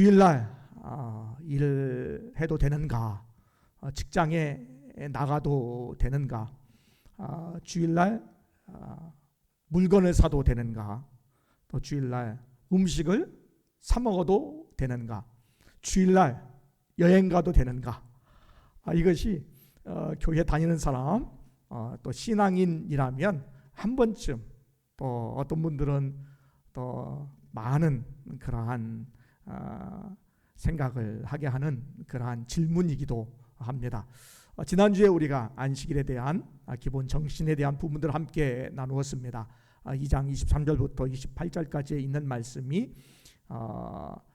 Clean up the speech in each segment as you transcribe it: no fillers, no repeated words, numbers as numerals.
주일날 일을 해도 되는가? 직장에 나가도 되는가? 주일날 물건을 사도 되는가? 또 주일날 음식을 사 먹어도 되는가? 주일날 여행 가도 되는가? 이것이 교회 다니는 사람, 또 신앙인이라면 한 번쯤, 또 어떤 분들은 또 많은 그러한 생각을 하게 하는 그러한 질문이기도 합니다. 지난주에 우리가 안식일에 대한 기본 정신에 대한 부분들을 함께 나누었습니다. 2장 23절부터 28절까지 있는 말씀이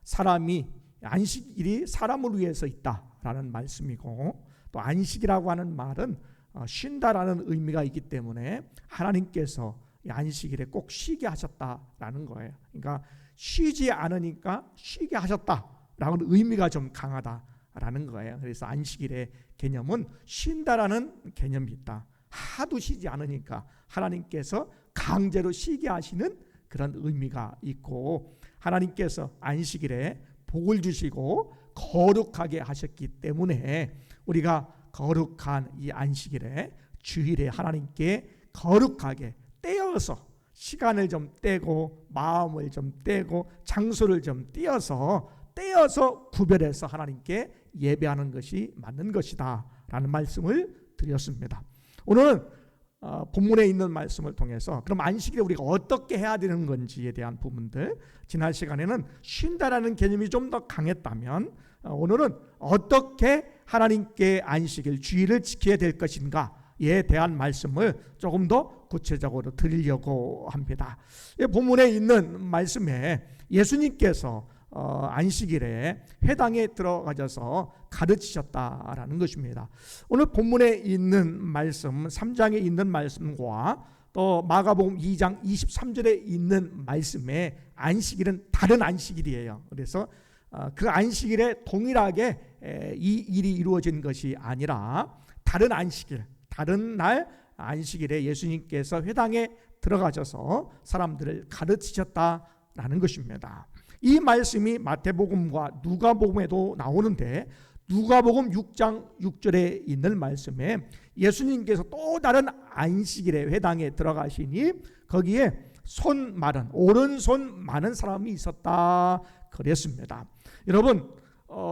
사람이 안식일이 사람을 위해서 있다라는 말씀이고, 또 안식이라고 하는 말은 쉰다라는 의미가 있기 때문에 하나님께서 안식일에 꼭 쉬게 하셨다라는 거예요. 그러니까 쉬지 않으니까 쉬게 하셨다라는 의미가 좀 강하다라는 거예요. 그래서 안식일의 개념은 쉰다라는 개념이 있다. 하도 쉬지 않으니까 하나님께서 강제로 쉬게 하시는 그런 의미가 있고, 하나님께서 안식일에 복을 주시고 거룩하게 하셨기 때문에 우리가 거룩한 이 안식일에 주일에 하나님께 거룩하게 떼어서 시간을 좀 떼고 마음을 좀 떼고 장소를 좀 떼어서 구별해서 하나님께 예배하는 것이 맞는 것이다 라는 말씀을 드렸습니다. 오늘은 본문에 있는 말씀을 통해서 그럼 안식일에 우리가 어떻게 해야 되는 건지에 대한 부분들, 지난 시간에는 쉰다라는 개념이 좀 더 강했다면 오늘은 어떻게 하나님께 안식일 주일을 지켜야 될 것인가에 대한 말씀을 조금 더 구체적으로 드리려고 합니다. 본문에 있는 말씀에 예수님께서 안식일에 회당에 들어가셔서 가르치셨다라는 것입니다. 오늘 본문에 있는 말씀, 3장에 있는 말씀과 또 마가복음 2장 23절에 있는 말씀에 안식일은 다른 안식일이에요. 그래서 그 안식일에 동일하게 이 일이 이루어진 것이 아니라 다른 안식일, 다른 날 안식일에 예수님께서 회당에 들어가셔서 사람들을 가르치셨다라는 것입니다. 이 말씀이 마태복음과 누가복음에도 나오는데, 누가복음 6장 6절에 있는 말씀에 예수님께서 또 다른 안식일에 회당에 들어가시니 거기에 손 마른, 오른손 마른 사람이 있었다 그랬습니다. 여러분,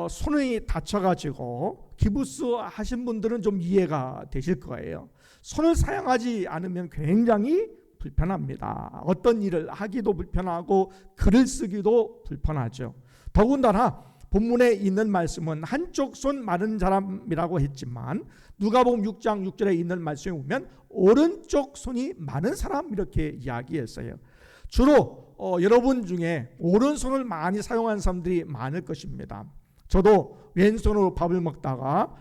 손이 다쳐가지고 기부스 하신 분들은 좀 이해가 되실 거예요. 손을 사용하지 않으면 굉장히 불편합니다. 어떤 일을 하기도 불편하고 글을 쓰기도 불편하죠. 더군다나 본문에 있는 말씀은 한쪽 손 마른 사람이라고 했지만 누가복음 6장 6절에 있는 말씀에 보면 오른쪽 손이 마른 사람 이렇게 이야기했어요. 주로 여러분 중에 오른손을 많이 사용하는 사람들이 많을 것입니다. 저도 왼손으로 밥을 먹다가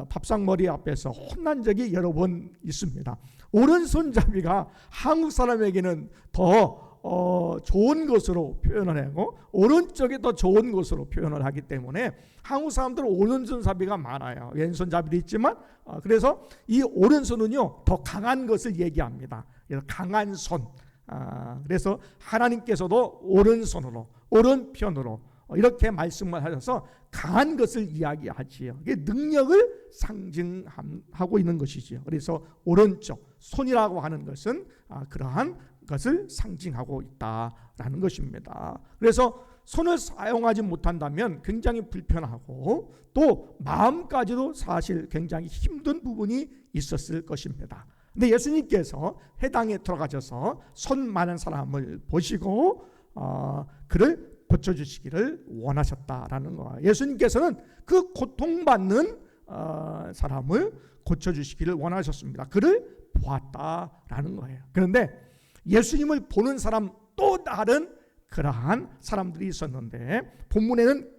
밥상머리 앞에서 혼난 적이 여러 번 있습니다. 오른손잡이가 한국 사람에게는 더 좋은 것으로 표현을 하고 오른쪽이 더 좋은 것으로 표현을 하기 때문에 한국 사람들은 오른손잡이가 많아요. 왼손잡이도 있지만 그래서 이 오른손은요 더 강한 것을 얘기합니다. 강한 손. 그래서 하나님께서도 오른손으로 오른편으로 이렇게 말씀을 하셔서 강한 것을 이야기하지요. 이게 능력을 상징하고 있는 것이지요. 그래서 오른쪽 손이라고 하는 것은 그러한 것을 상징하고 있다라는 것입니다. 그래서 손을 사용하지 못한다면 굉장히 불편하고 또 마음까지도 사실 굉장히 힘든 부분이 있었을 것입니다. 근데 예수님께서 회당에 들어가셔서 손 많은 사람을 보시고 그를 고쳐주시기를 원하셨다라는 거예요. 예수님께서는 그 고통받는 사람을 고쳐주시기를 원하셨습니다. 그를 보았다라는 거예요. 그런데 예수님을 보는 사람 또 다른 그러한 사람들이 있었는데 본문에는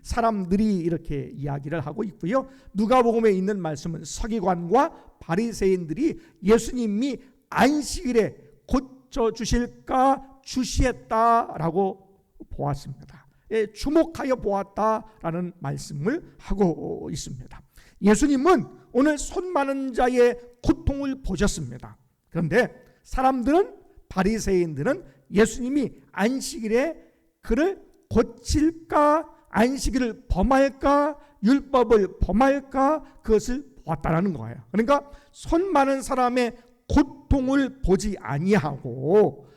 사람들이 이렇게 이야기를 하고 있고요. 누가복음에 있는 말씀은 서기관과 바리새인들이 예수님이 안식일에 고쳐주실까 주시했다라고 보았습니다. 주목하여 보았다라는 말씀을 하고 있습니다. 예수님은 오늘 손 많은 자의 고통을 보셨습니다. 그런데 사람들은, 바리새인들은 예수님이 안식일에 그를 고칠까, 안식일을 범할까, 율법을 범할까, 그것을 보았다라는 거예요. 그러니까 손 많은 사람의 고통을 보지 아니하고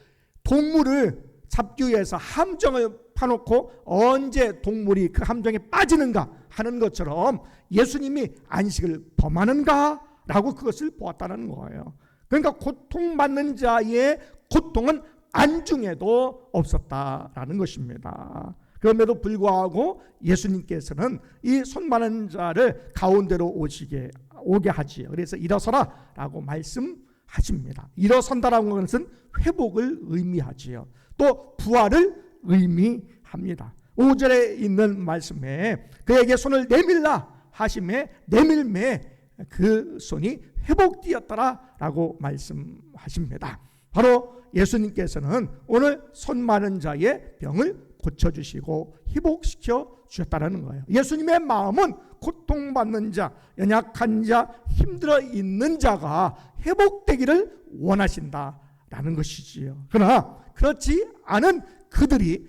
동물을 잡기 위해서 함정을 파놓고 언제 동물이 그 함정에 빠지는가 하는 것처럼 예수님이 안식을 범하는가 라고 그것을 보았다는 거예요. 그러니까 고통받는 자의 고통은 안중에도 없었다라는 것입니다. 그럼에도 불구하고 예수님께서는 이 손 많은 자를 가운데로 오게 하지요. 그래서 일어서라 라고 말씀하십니다. 일어선다라는 것은 회복을 의미하지요. 또 부활을 의미합니다. 5절에 있는 말씀에 그에게 손을 내밀라 하심에 내밀매 그 손이 회복되었더라 라고 말씀하십니다. 바로 예수님께서는 오늘 손 많은 자의 병을 고쳐주시고 회복시켜 주셨다는 거예요. 예수님의 마음은 고통받는 자, 연약한 자, 힘들어 있는 자가 회복되기를 원하신다라는 것이지요. 그러나 그렇지 않은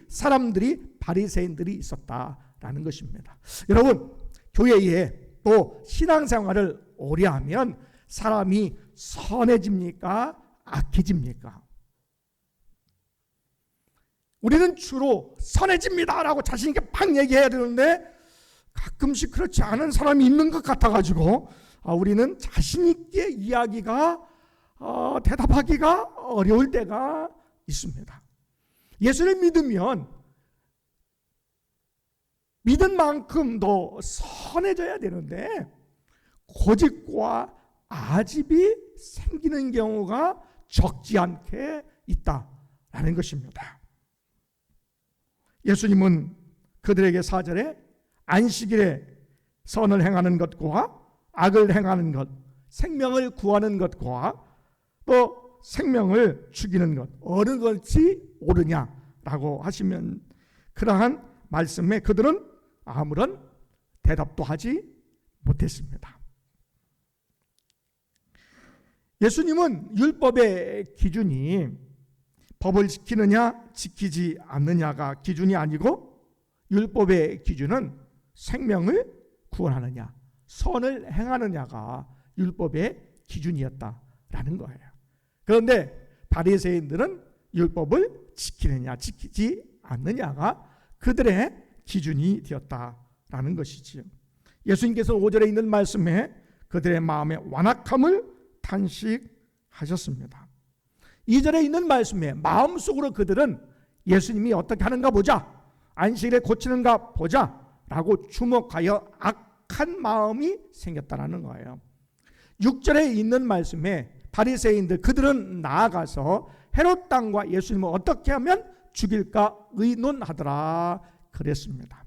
사람들이 바리새인들이 있었다라는 것입니다. 여러분, 교회에 또 신앙생활을 오래 하면 사람이 선해집니까? 악해집니까? 우리는 주로 선해집니다라고 자신 있게 팍 얘기해야 되는데 가끔씩 그렇지 않은 사람이 있는 것 같아가지고 우리는 자신 있게 대답하기가 어려울 때가 있습니다. 예수를 믿으면 믿은 만큼 더 선해져야 되는데 고집과 아집이 생기는 경우가 적지 않게 있다라는 것입니다. 예수님은 그들에게 4절에 안식일에 선을 행하는 것과 악을 행하는 것, 생명을 구하는 것과 또 생명을 죽이는 것 어느 것이 옳으냐라고 하시면 그러한 말씀에 그들은 아무런 대답도 하지 못했습니다. 예수님은 율법의 기준이 법을 지키느냐 지키지 않느냐가 기준이 아니고 율법의 기준은 생명을 구원하느냐 선을 행하느냐가 율법의 기준이었다라는 거예요. 그런데 바리새인들은 율법을 지키느냐 지키지 않느냐가 그들의 기준이 되었다라는 것이지요. 예수님께서 5절에 있는 말씀에 그들의 마음의 완악함을 탄식하셨습니다. 2절에 있는 말씀에 마음속으로 그들은 예수님이 어떻게 하는가 보자, 안식일에 고치는가 보자 라고 주목하여 악한 마음이 생겼다는 거예요. 6절에 있는 말씀에 바리새인들 그들은 나아가서 헤롯 왕과 예수님을 어떻게 하면 죽일까 의논하더라 그랬습니다.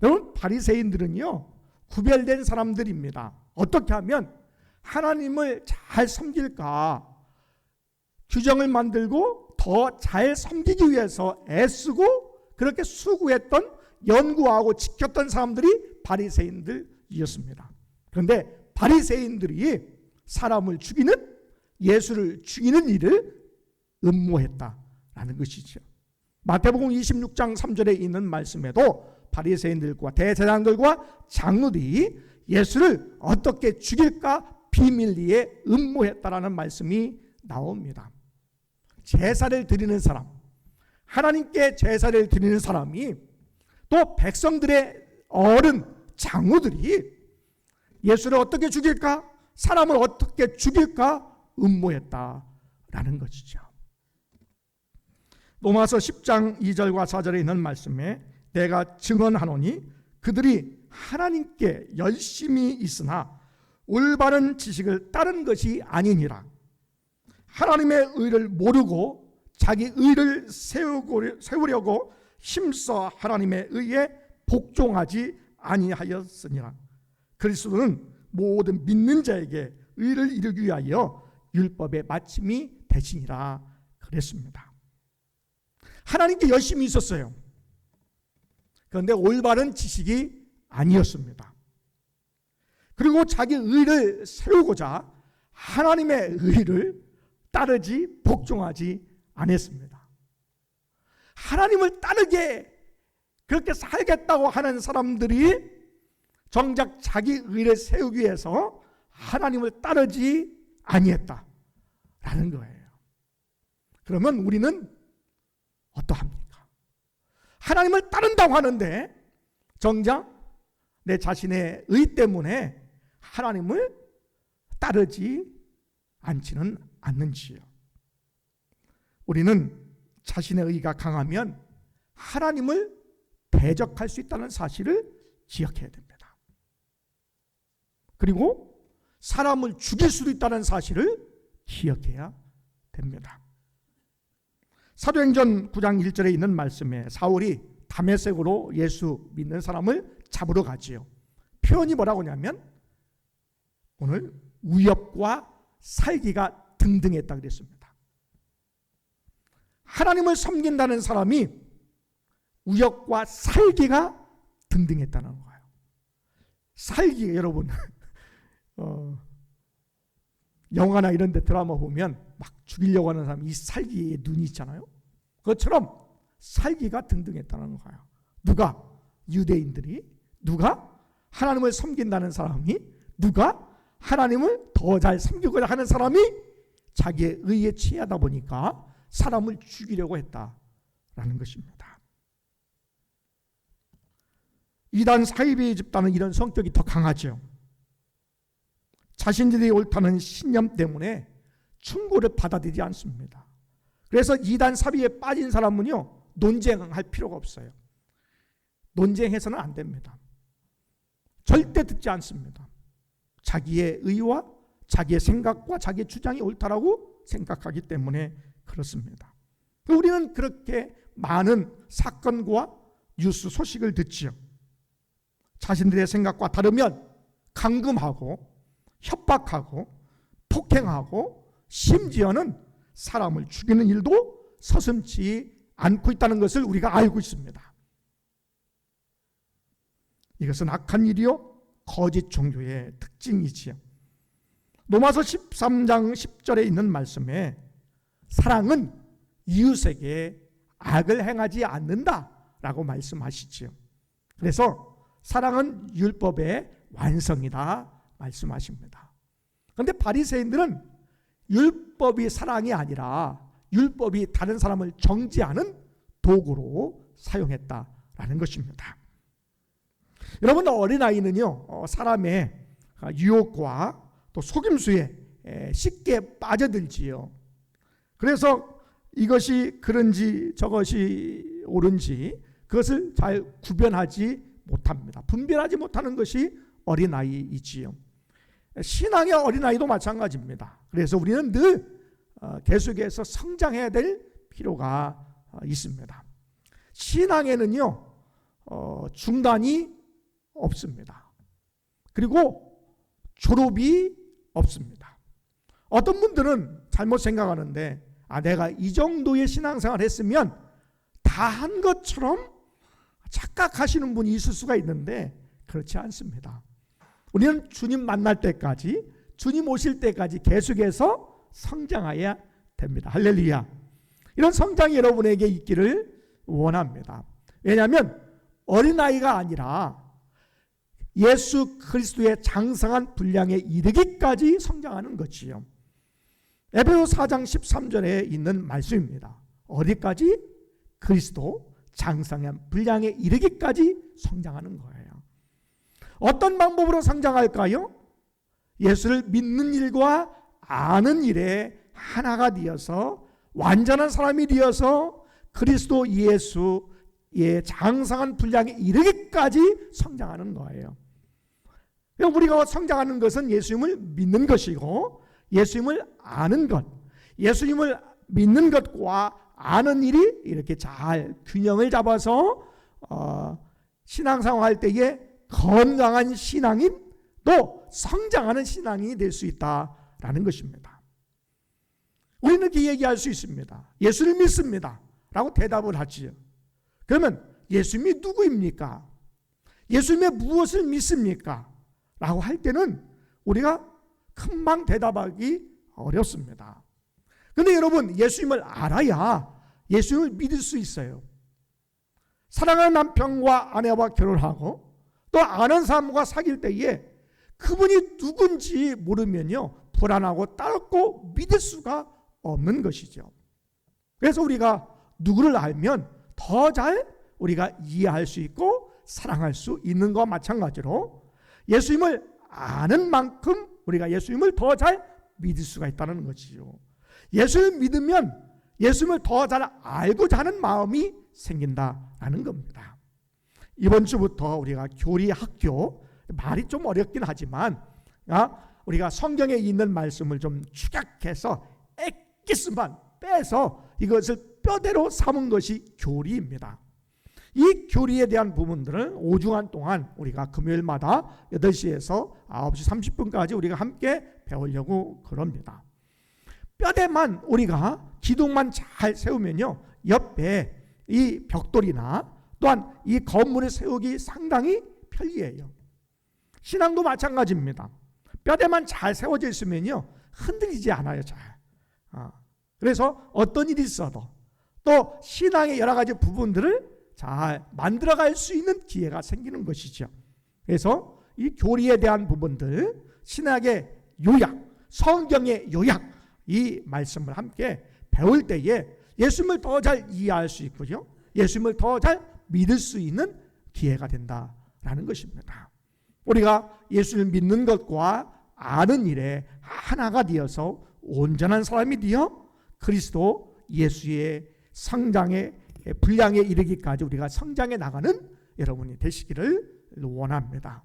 여러분, 바리새인들은요 구별된 사람들입니다. 어떻게 하면 하나님을 잘 섬길까 규정을 만들고 더 잘 섬기기 위해서 애쓰고 그렇게 수고했던 연구하고 지켰던 사람들이 바리새인들이었습니다. 그런데 바리새인들이 사람을 죽이는 예수를 죽이는 일을 음모했다라는 것이죠. 마태복음 26장 3절에 있는 말씀에도 바리새인들과 대제사장들과 장로들이 예수를 어떻게 죽일까 비밀리에 음모했다라는 말씀이 나옵니다. 제사를 드리는 사람, 하나님께 제사를 드리는 사람이 또 백성들의 어른 장로들이 예수를 어떻게 죽일까, 사람을 어떻게 죽일까 음모했다라는 것이죠. 로마서 10장 2절과 4절에 있는 말씀에 내가 증언하노니 그들이 하나님께 열심히 있으나 올바른 지식을 따른 것이 아니니라. 하나님의 의를 모르고 자기 의를 세우려고 힘써 하나님의 의에 복종하지 아니하였으니라. 그리스도는 모든 믿는 자에게 의를 이루기 위하여 율법의 마침이 되시니라 그랬습니다. 하나님께 열심히 있었어요. 그런데 올바른 지식이 아니었습니다. 그리고 자기 의를 세우고자 하나님의 의를 따르지 복종하지 않았습니다. 하나님을 따르게 그렇게 살겠다고 하는 사람들이 정작 자기 의를 세우기 위해서 하나님을 따르지 아니했다라는 거예요. 그러면 우리는 어떠합니까? 하나님을 따른다고 하는데 정작 내 자신의 의 때문에 하나님을 따르지 않지는 않는지요. 우리는 자신의 의가 강하면 하나님을 대적할 수 있다는 사실을 기억해야 됩니다. 그리고 사람을 죽일 수도 있다는 사실을 기억해야 됩니다. 사도행전 9장 1절에 있는 말씀에 사울이 다메섹으로 예수 믿는 사람을 잡으러 가지요. 표현이 뭐라고 하냐면 오늘 위협과 살기가 등등했다 그랬습니다. 하나님을 섬긴다는 사람이 위협과 살기가 등등했다는 거예요. 살기, 여러분 영화나 이런 데 드라마 보면 막 죽이려고 하는 사람 이 살기에 눈이 있잖아요. 그것처럼 살기가 등등했다는 거예요. 누가? 유대인들이. 누가? 하나님을 섬긴다는 사람이. 누가? 하나님을 더 잘 섬기고자 하는 사람이 자기의 의에 취하다 보니까 사람을 죽이려고 했다라는 것입니다. 이단 사이비 집단은 이런 성격이 더 강하죠. 자신들이 옳다는 신념 때문에 충고를 받아들이지 않습니다. 그래서 이단 사비에 빠진 사람은요, 논쟁할 필요가 없어요. 논쟁해서는 안 됩니다. 절대 듣지 않습니다. 자기의 의와 자기의 생각과 자기의 주장이 옳다라고 생각하기 때문에 그렇습니다. 우리는 그렇게 많은 사건과 뉴스 소식을 듣지요. 자신들의 생각과 다르면 감금하고 협박하고 폭행하고 심지어는 사람을 죽이는 일도 서슴지 않고 있다는 것을 우리가 알고 있습니다. 이것은 악한 일이요 거짓 종교의 특징이지요. 로마서 13장 10절에 있는 말씀에 사랑은 이웃에게 악을 행하지 않는다라고 말씀하시지요. 그래서 사랑은 율법의 완성이다 말씀하십니다. 그런데 바리새인들은 율법이 사랑이 아니라 율법이 다른 사람을 정죄하는 도구로 사용했다라는 것입니다. 여러분, 어린아이는요 사람의 유혹과 또 속임수에 쉽게 빠져들지요. 그래서 이것이 그런지 저것이 옳은지 그것을 잘 구별하지 못합니다. 분별하지 못하는 것이 어린아이이지요. 신앙의 어린아이도 마찬가지입니다. 그래서 우리는 늘 계속해서 성장해야 될 필요가 있습니다. 신앙에는요 중단이 없습니다. 그리고 졸업이 없습니다. 어떤 분들은 잘못 생각하는데 내가 이 정도의 신앙생활을 했으면 다 한 것처럼 착각하시는 분이 있을 수가 있는데 그렇지 않습니다. 우리는 주님 만날 때까지, 주님 오실 때까지 계속해서 성장해야 됩니다. 할렐루야. 이런 성장이 여러분에게 있기를 원합니다. 왜냐하면 어린아이가 아니라 예수 그리스도의 장성한 분량에 이르기까지 성장하는 것이요. 에베소 4장 13절에 있는 말씀입니다. 어디까지? 그리스도 장성한 분량에 이르기까지 성장하는 거예요. 어떤 방법으로 성장할까요? 예수를 믿는 일과 아는 일에 하나가 되어서 완전한 사람이 되어서 그리스도 예수의 장성한 분량에 이르기까지 성장하는 거예요. 우리가 성장하는 것은 예수님을 믿는 것이고 예수님을 아는 것, 예수님을 믿는 것과 아는 일이 이렇게 잘 균형을 잡아서 신앙생활 할 때에 건강한 신앙인 또 성장하는 신앙이 될 수 있다라는 것입니다. 우리는 이렇게 얘기할 수 있습니다. 예수를 믿습니다 라고 대답을 하지요. 그러면 예수님이 누구입니까? 예수님의 무엇을 믿습니까? 라고 할 때는 우리가 금방 대답하기 어렵습니다. 그런데 여러분, 예수님을 알아야 예수님을 믿을 수 있어요. 사랑하는 남편과 아내와 결혼하고 또 아는 사람과 사귈 때에 그분이 누군지 모르면요, 불안하고 따갑고 믿을 수가 없는 것이죠. 그래서 우리가 누구를 알면 더 잘 우리가 이해할 수 있고 사랑할 수 있는 것과 마찬가지로 예수님을 아는 만큼 우리가 예수님을 더 잘 믿을 수가 있다는 것이죠. 예수를 믿으면 예수님을 더 잘 알고자 하는 마음이 생긴다라는 겁니다. 이번 주부터 우리가 교리 학교, 말이 좀 어렵긴 하지만 우리가 성경에 있는 말씀을 좀 축약해서 엑기스만 빼서 이것을 뼈대로 삼은 것이 교리입니다. 이 교리에 대한 부분들을 5주간 동안 우리가 금요일마다 8시에서 9시 30분까지 우리가 함께 배우려고 그럽니다. 뼈대만 우리가 기둥만 잘 세우면요, 옆에 이 벽돌이나 또한 이 건물을 세우기 상당히 편리해요. 신앙도 마찬가지입니다. 뼈대만 잘 세워져 있으면요, 흔들리지 않아요, 잘. 그래서 어떤 일이 있어도 또 신앙의 여러 가지 부분들을 잘 만들어갈 수 있는 기회가 생기는 것이죠. 그래서 이 교리에 대한 부분들, 신학의 요약, 성경의 요약, 이 말씀을 함께 배울 때에 예수님을 더 잘 이해할 수 있고요, 예수님을 더 잘 믿을 수 있는 기회가 된다라는 것입니다. 우리가 예수를 믿는 것과 아는 일에 하나가 되어서 온전한 사람이 되어 그리스도 예수의 성장의 분량에 이르기까지 우리가 성장해 나가는 여러분이 되시기를 원합니다.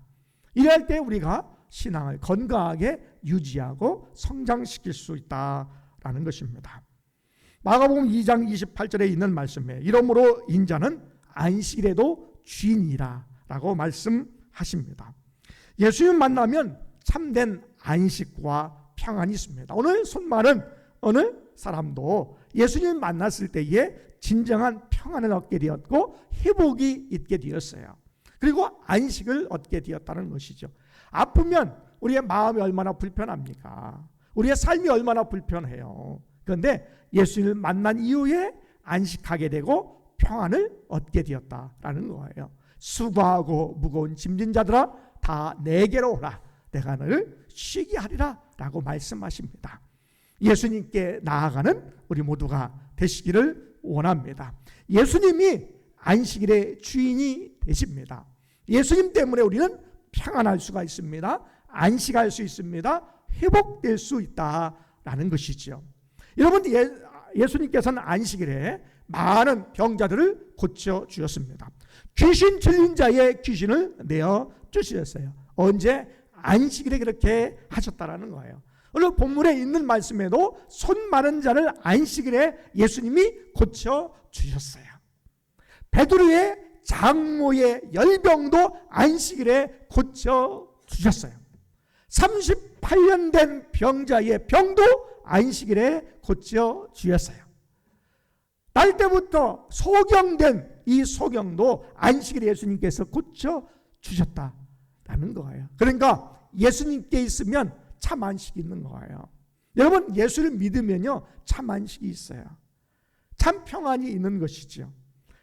이럴 때 우리가 신앙을 건강하게 유지하고 성장시킬 수 있다라는 것입니다. 마가복음 2장 28절에 있는 말씀에 이러므로 인자는 안식일에도 주인이라 라고 말씀하십니다. 예수님 만나면 참된 안식과 평안이 있습니다. 오늘 손마른 어느 사람도 예수님 만났을 때에 진정한 평안을 얻게 되었고 회복이 있게 되었어요. 그리고 안식을 얻게 되었다는 것이죠. 아프면 우리의 마음이 얼마나 불편합니까? 우리의 삶이 얼마나 불편해요. 그런데 예수님을 만난 이후에 안식하게 되고 평안을 얻게 되었다라는 거예요. 수고하고 무거운 짐진 자들아 다 내게로 오라, 내가 너를 쉬게 하리라 라고 말씀하십니다. 예수님께 나아가는 우리 모두가 되시기를 원합니다. 예수님이 안식일의 주인이 되십니다. 예수님 때문에 우리는 평안할 수가 있습니다. 안식할 수 있습니다. 회복될 수 있다라는 것이죠. 여러분, 예수님께서는 안식일에 많은 병자들을 고쳐주셨습니다. 귀신 들린 자의 귀신을 내어 주셨어요. 언제? 안식일에 그렇게 하셨다라는 거예요. 오늘 본문에 있는 말씀에도 손 마른 자를 안식일에 예수님이 고쳐주셨어요. 베드로의 장모의 열병도 안식일에 고쳐주셨어요. 38년 된 병자의 병도 안식일에 고쳐주셨어요. 날 때부터 소경된 이 소경도 안식일에 예수님께서 고쳐주셨다라는 거예요. 그러니까 예수님께 있으면 참 안식이 있는 거예요. 여러분, 예수를 믿으면요, 참 안식이 있어요. 참 평안이 있는 것이죠.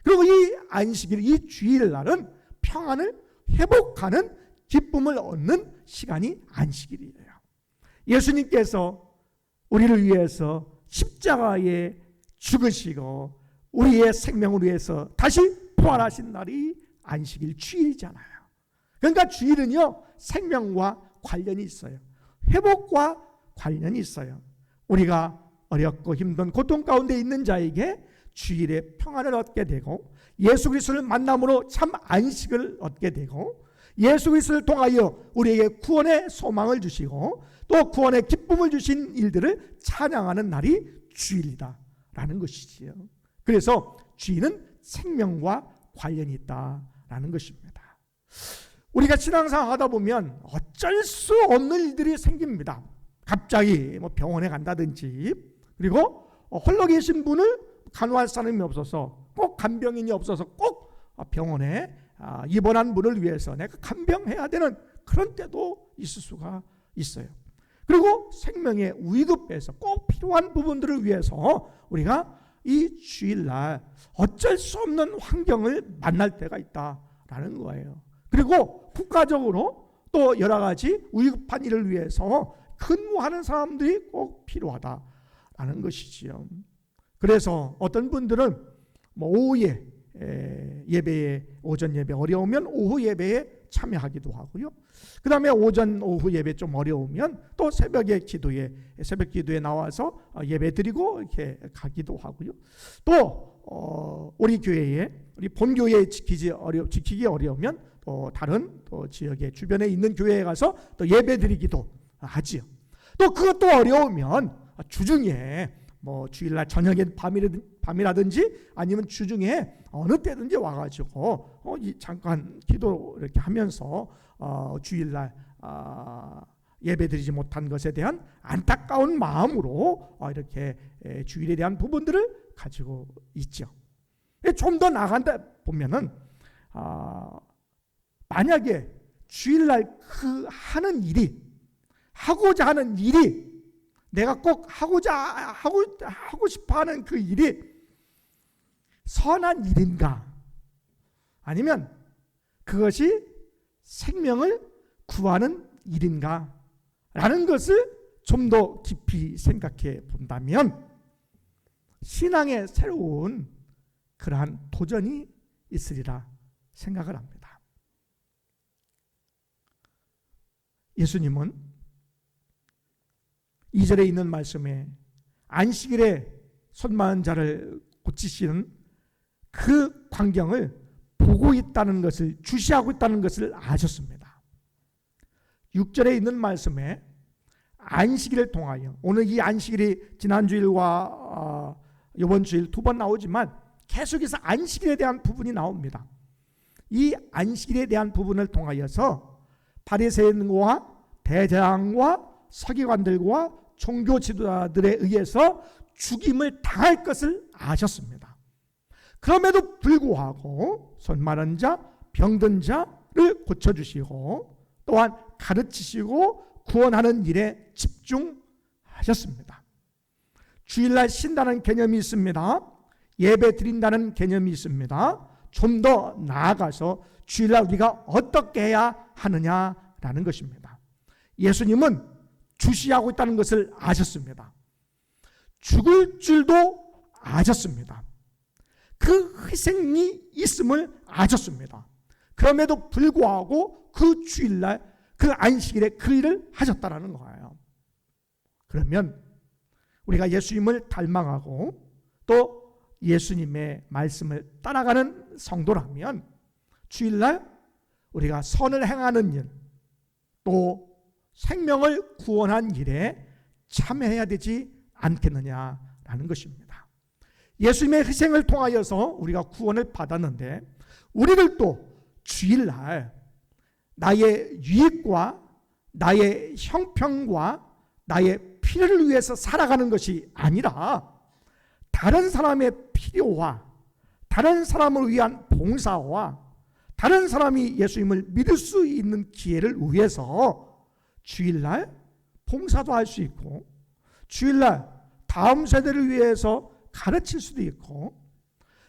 그리고 이 안식일, 이 주일날은 평안을 회복하는 기쁨을 얻는 시간이 안식일이에요. 예수님께서 우리를 위해서 십자가에 죽으시고 우리의 생명을 위해서 다시 부활하신 날이 안식일 주일이잖아요. 그러니까 주일은요, 생명과 관련이 있어요. 회복과 관련이 있어요. 우리가 어렵고 힘든 고통 가운데 있는 자에게 주일에 평안을 얻게 되고 예수 그리스도를 만남으로 참 안식을 얻게 되고 예수 그리스도를 통하여 우리에게 구원의 소망을 주시고 또 구원의 기쁨을 주신 일들을 찬양하는 날이 주일이다라는 것이지요. 그래서 주일은 생명과 관련이 있다라는 것입니다. 우리가 신앙생활 하다 보면 어쩔 수 없는 일들이 생깁니다. 갑자기 병원에 간다든지, 그리고 홀로 계신 분을 간호할 사람이 없어서, 꼭 간병인이 없어서 꼭 병원에 입원한 분을 위해서 내가 간병해야 되는 그런 때도 있을 수가 있어요. 그리고 생명의 위급에서 꼭 필요한 부분들을 위해서 우리가 이 주일날 어쩔 수 없는 환경을 만날 때가 있다라는 거예요. 그리고 국가적으로 또 여러 가지 위급한 일을 위해서 근무하는 사람들이 꼭 필요하다라는 것이지요. 그래서 어떤 분들은 오후에 예배에 오전 예배 어려우면 오후 예배에 참여하기도 하고요. 그 다음에 오전 오후 예배 좀 어려우면 또 새벽 기도에 나와서 예배 드리고 이렇게 가기도 하고요. 또 우리 본교회에 지키기 어려우면 또 다른 또 지역의 주변에 있는 교회에 가서 또 예배 드리기도 하지요. 또 그것도 어려우면 주중에 주일날 저녁에 밤이라든지 아니면 주중에 어느 때든지 와가지고 잠깐 기도 이렇게 하면서 주일날 예배드리지 못한 것에 대한 안타까운 마음으로 이렇게 주일에 대한 부분들을 가지고 있죠. 좀 더 나간다 보면은 만약에 주일날 하고자 하는 일이 내가 꼭 하고 싶어하는 그 일이 선한 일인가, 아니면 그것이 생명을 구하는 일인가 라는 것을 좀 더 깊이 생각해 본다면 신앙의 새로운 그러한 도전이 있으리라 생각을 합니다. 예수님은 2절에 있는 말씀에 안식일에 손 마른 자를 고치시는 그 광경을 보고 있다는 것을, 주시하고 있다는 것을 아셨습니다. 6절에 있는 말씀에 안식일을 통하여, 오늘 이 안식일이 지난주일과 이번 주일 두 번 나오지만 계속해서 안식일에 대한 부분이 나옵니다. 이 안식일에 대한 부분을 통하여서 바리새인과 대제사장과 서기관들과 종교 지도자들에 의해서 죽임을 당할 것을 아셨습니다. 그럼에도 불구하고 손 마른 자, 병든 자를 고쳐주시고 또한 가르치시고 구원하는 일에 집중하셨습니다. 주일날 쉰다는 개념이 있습니다. 예배 드린다는 개념이 있습니다. 좀 더 나아가서 주일날 우리가 어떻게 해야 하느냐라는 것입니다. 예수님은 주시하고 있다는 것을 아셨습니다. 죽을 줄도 아셨습니다. 그 희생이 있음을 아셨습니다. 그럼에도 불구하고 그 주일날 그 안식일에 그 일을 하셨다는 거예요. 그러면 우리가 예수님을 닮아가고 또 예수님의 말씀을 따라가는 성도라면 주일날 우리가 선을 행하는 일, 또 생명을 구원한 일에 참여해야 되지 않겠느냐라는 것입니다. 예수님의 희생을 통하여서 우리가 구원을 받았는데 우리들도 주일날 나의 유익과 나의 형평과 나의 필요를 위해서 살아가는 것이 아니라 다른 사람의 필요와 다른 사람을 위한 봉사와 다른 사람이 예수님을 믿을 수 있는 기회를 위해서 주일날 봉사도 할 수 있고 주일날 다음 세대를 위해서 가르칠 수도 있고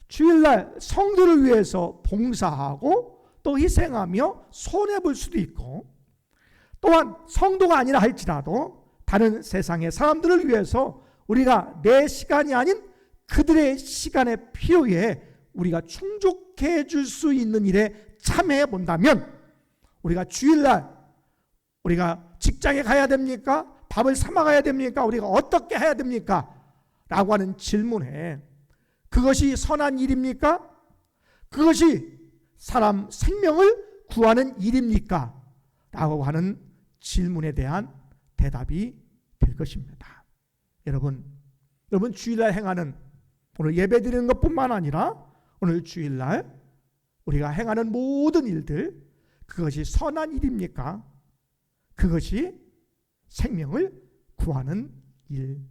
주일날 성도를 위해서 봉사하고 또 희생하며 손해볼 수도 있고 또한 성도가 아니라 할지라도 다른 세상의 사람들을 위해서 우리가 내 시간이 아닌 그들의 시간의 필요에 우리가 충족해 줄 수 있는 일에 참여해 본다면 우리가 주일날 우리가 직장에 가야 됩니까? 밥을 사 먹어야 됩니까? 우리가 어떻게 해야 됩니까? 라고 하는 질문에 그것이 선한 일입니까? 그것이 사람 생명을 구하는 일입니까? 라고 하는 질문에 대한 대답이 될 것입니다. 여러분 주일날 행하는 오늘 예배 드리는 것뿐만 아니라 오늘 주일날 우리가 행하는 모든 일들 그것이 선한 일입니까? 그것이 생명을 구하는 일입니까?